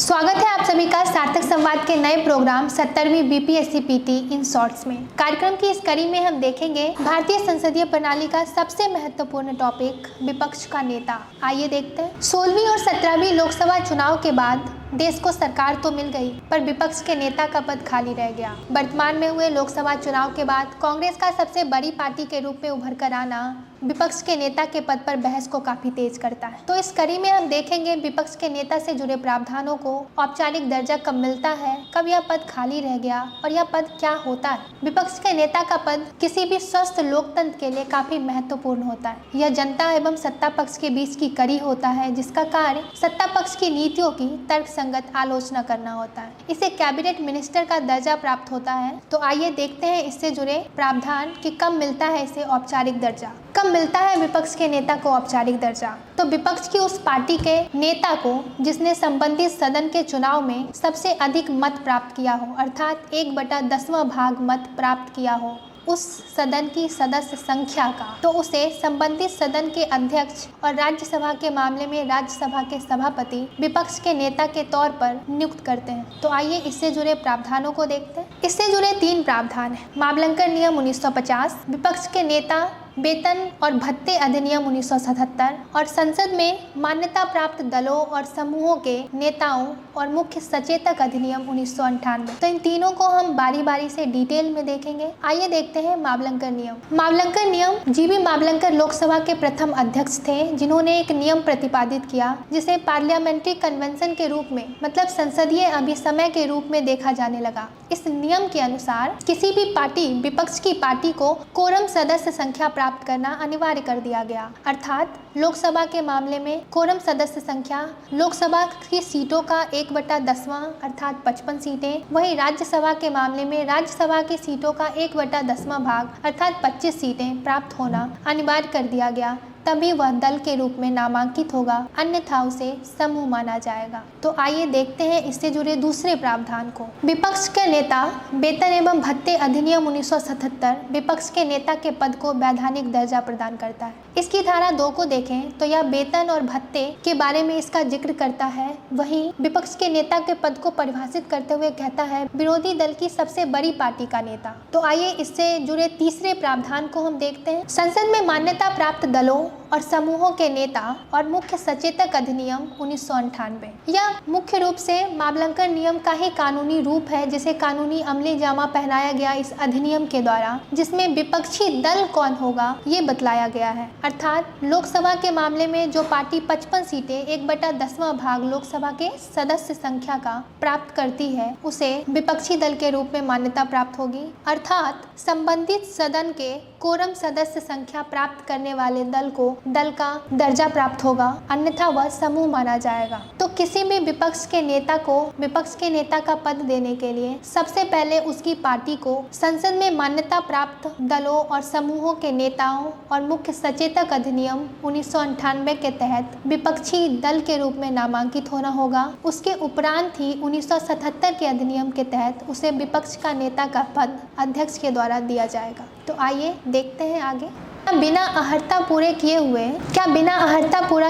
स्वागत है आप सभी का सार्थक संवाद के नए प्रोग्राम 70वीं बीपीएससी पीटी इन शॉर्ट्स में। कार्यक्रम की इस कड़ी में हम देखेंगे भारतीय संसदीय प्रणाली का सबसे महत्वपूर्ण टॉपिक विपक्ष का नेता। आइए देखते हैं। 16वीं और 17वीं लोकसभा चुनाव के बाद देश को सरकार तो मिल गई, पर विपक्ष के नेता का पद खाली रह गया। वर्तमान में हुए लोकसभा चुनाव के बाद कांग्रेस का सबसे बड़ी पार्टी के रूप में उभर कर आना विपक्ष के नेता के पद पर बहस को काफी तेज करता है। तो इस कड़ी में हम देखेंगे विपक्ष के नेता से जुड़े प्रावधानों को औपचारिक दर्जा कब मिलता है, कब यह पद खाली रह गया और यह पद क्या होता है। विपक्ष के नेता का पद किसी भी स्वस्थ लोकतंत्र के लिए काफी महत्वपूर्ण होता है। यह जनता एवं सत्ता पक्ष के बीच की कड़ी होता है, जिसका कार्य सत्ता पक्ष की नीतियों की तर्कसंगत आलोचना करना होता है। इसे कैबिनेट मिनिस्टर का दर्जा प्राप्त होता है। तो आइए देखते हैं इससे जुड़े प्रावधान कि कब मिलता है इसे औपचारिक दर्जा, कब मिलता है विपक्ष के नेता को औपचारिक दर्जा। तो विपक्ष की उस पार्टी के नेता को जिसने संबंधित सदन के चुनाव में सबसे अधिक मत प्राप्त किया हो, अर्थात 1/10वां भाग मत प्राप्त किया हो उस सदन की सदस्य संख्या का, तो उसे संबंधित सदन के अध्यक्ष और राज्यसभा के मामले में राज्यसभा के सभापति विपक्ष के नेता के तौर पर नियुक्त करते हैं। तो आइए इससे जुड़े प्रावधानों को देखते हैं। इससे जुड़े 3 प्रावधान हैं। मावलंकर नियम 1950, विपक्ष के नेता वेतन और भत्ते अधिनियम 1977 और संसद में मान्यता प्राप्त दलों और समूहों के नेताओं और मुख्य सचेतक अधिनियम 1998। तो इन तीनों को हम बारी बारी से डिटेल में देखेंगे। आइए देखते हैं मावलंकर नियम। मावलंकर नियम जीबी मावलंकर लोकसभा के प्रथम अध्यक्ष थे, जिन्होंने एक नियम प्रतिपादित किया जिसे पार्लियामेंट्री कन्वेंशन के रूप में, मतलब संसदीय अभिसमय के रूप में देखा जाने लगा। इस नियम के अनुसार किसी भी पार्टी, विपक्ष की पार्टी को कोरम सदस्य संख्या प्राप्त करना अनिवार्य कर दिया गया। अर्थात लोकसभा के मामले में कोरम सदस्य संख्या लोकसभा की सीटों का 1/10वां अर्थात 55 सीटें, वहीं राज्यसभा के मामले में राज्यसभा की सीटों का 1/10वां भाग अर्थात 25 सीटें प्राप्त होना अनिवार्य कर दिया गया। तभी वह दल के रूप में नामांकित होगा, अन्यथा उसे समूह माना जाएगा। तो आइए देखते हैं इससे जुड़े दूसरे प्रावधान को। विपक्ष के नेता वेतन एवं भत्ते अधिनियम 1977 विपक्ष के नेता के पद को वैधानिक दर्जा प्रदान करता है। इसकी धारा 2 को देखें तो यह वेतन और भत्ते के बारे में इसका जिक्र करता है। वहीं विपक्ष के नेता के पद को परिभाषित करते हुए कहता है विरोधी दल की सबसे बड़ी पार्टी का नेता। तो आइए इससे जुड़े तीसरे प्रावधान को हम देखते हैं। संसद में मान्यता प्राप्त दलों और समूहों के नेता और मुख्य सचेतक अधिनियम 1998। यह मुख्य रूप से मावलंकर नियम का ही कानूनी रूप है, जिसे कानूनी अमली जामा पहनाया गया इस अधिनियम के द्वारा, जिसमें विपक्षी दल कौन होगा ये बतलाया गया है। अर्थात लोकसभा के मामले में जो पार्टी 55 सीटें 1/10वां भाग लोकसभा के सदस्य संख्या का प्राप्त करती है, उसे विपक्षी दल के रूप में मान्यता प्राप्त होगी। अर्थात संबंधित सदन के कोरम सदस्य संख्या प्राप्त करने वाले दल को दल का दर्जा प्राप्त होगा, अन्यथा वह समूह माना जाएगा। तो किसी भी विपक्ष के नेता को विपक्ष के नेता का पद देने के लिए सबसे पहले उसकी पार्टी को संसद में मान्यता प्राप्त दलों और समूहों के नेताओं और मुख्य सचेतक अधिनियम 1998 के तहत विपक्षी दल के रूप में नामांकित होना होगा। उसके उपरांत ही 1977 के अधिनियम के तहत उसे विपक्ष का नेता का पद अध्यक्ष के द्वारा दिया जाएगा। तो आइए देखते हैं आगे। बिना अर्हता पूरा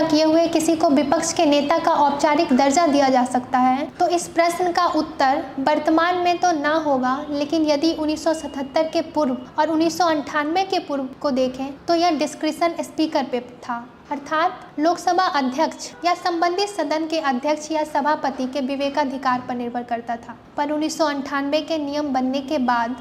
किए हुए किसी को विपक्ष के नेता का औपचारिक दर्जा दिया जा सकता है? तो इस प्रश्न का उत्तर वर्तमान में तो ना होगा, लेकिन यदि 1977 के पूर्व और 1998 के पूर्व को देखें तो यह डिस्क्रिशन स्पीकर पे था। अर्थात लोकसभा अध्यक्ष या संबंधित सदन के अध्यक्ष या सभापति के विवेकाधिकार पर निर्भर करता था। पर 1998 के नियम बनने के बाद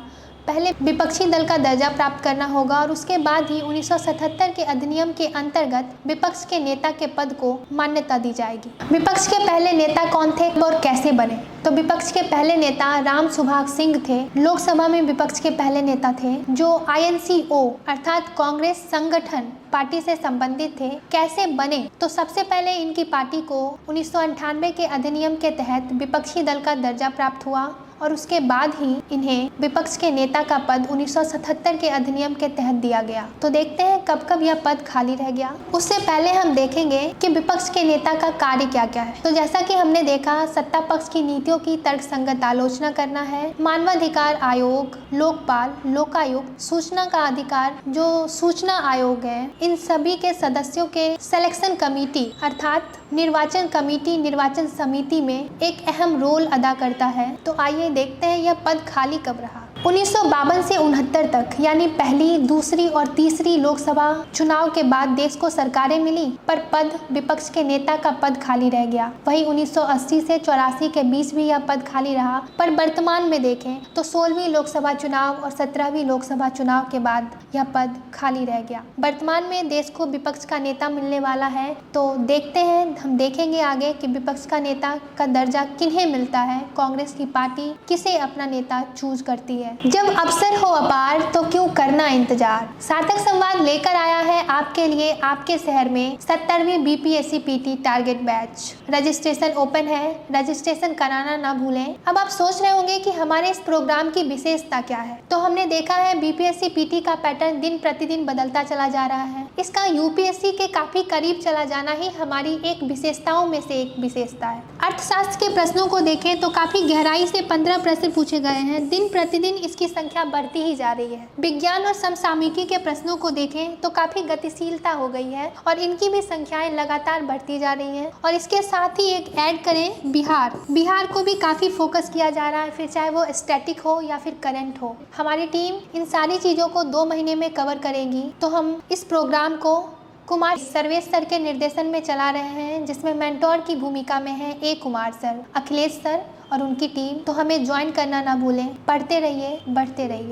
पहले विपक्षी दल का दर्जा प्राप्त करना होगा और उसके बाद ही 1977 के अधिनियम के अंतर्गत विपक्ष के नेता के पद को मान्यता दी जाएगी। विपक्ष के पहले नेता कौन थे और कैसे बने? तो विपक्ष के पहले नेता राम सुभाग सिंह थे। लोकसभा में विपक्ष के पहले नेता थे जो INCO अर्थात कांग्रेस संगठन पार्टी से संबंधित थे। कैसे बने? तो सबसे पहले इनकी पार्टी को 1998 के अधिनियम के तहत विपक्षी दल का दर्जा प्राप्त हुआ और उसके बाद ही इन्हें विपक्ष के नेता का पद 1977 के अधिनियम के तहत दिया गया। तो देखते हैं कब कब यह पद खाली रह गया। उससे पहले हम देखेंगे कि विपक्ष के नेता का कार्य क्या क्या है। तो जैसा कि हमने देखा, सत्ता पक्ष की नीतियों की तर्कसंगत आलोचना करना है, मानवाधिकार आयोग, लोकपाल, लोकायुक्त, सूचना का अधिकार जो सूचना आयोग है, इन सभी के सदस्यों के सिलेक्शन कमेटी अर्थात निर्वाचन कमेटी निर्वाचन समिति में एक अहम रोल अदा करता है। तो आइए देखते हैं यह पद खाली कब रहा। 1952 से 69 तक यानी पहली, दूसरी और तीसरी लोकसभा चुनाव के बाद देश को सरकारें मिली, पर पद विपक्ष के नेता का पद खाली रह गया। वही 1980 से 84 के बीच भी यह पद खाली रहा, पर वर्तमान में देखें तो 16वीं लोकसभा चुनाव और 17वीं लोकसभा चुनाव के बाद यह पद खाली रह गया। वर्तमान में देश को विपक्ष का नेता मिलने वाला है, तो देखते हैं, हम देखेंगे आगे कि विपक्ष का नेता का दर्जा किन्हें मिलता है, कांग्रेस की पार्टी किसे अपना नेता चूज करती है। जब अवसर हो अपार तो क्यों करना इंतजार। सार्थक संवाद लेकर आया है आपके लिए आपके शहर में 70वीं BPSC PT target batch. Registration open है, रजिस्ट्रेशन कराना ना भूलें। अब आप सोच रहे होंगे कि हमारे इस प्रोग्राम की विशेषता क्या है, तो हमने देखा है बीपीएससी पीटी का पैटर्न दिन प्रतिदिन बदलता चला जा रहा है। इसका यूपीएससी के काफी करीब चला जाना ही हमारी एक विशेषताओं में से एक विशेषता है। अर्थशास्त्र के प्रश्नों को देखें तो काफी गहराई से 15 प्रश्न पूछे गए हैं। दिन प्रतिदिन इसकी संख्या बढ़ती ही जा रही है। विज्ञान और समसामयिकी के प्रश्नों को देखें तो काफी गतिशीलता हो गई है और इनकी भी संख्याएं लगातार बढ़ती जा रही हैं। और इसके साथ ही एक ऐड करें बिहार को भी काफी फोकस किया जा रहा है, फिर चाहे वो स्टैटिक हो या फिर करंट हो। हमारी टीम इन सारी चीजों को 2 महीने में कवर करेगी। तो हम इस प्रोग्राम को कुमार सर्वेश सर के निर्देशन में चला रहे हैं, जिसमें मेंटोर की भूमिका में है ए कुमार सर, अखिलेश सर और उनकी टीम। तो हमें ज्वाइन करना ना भूलें। पढ़ते रहिए, बढ़ते रहिए।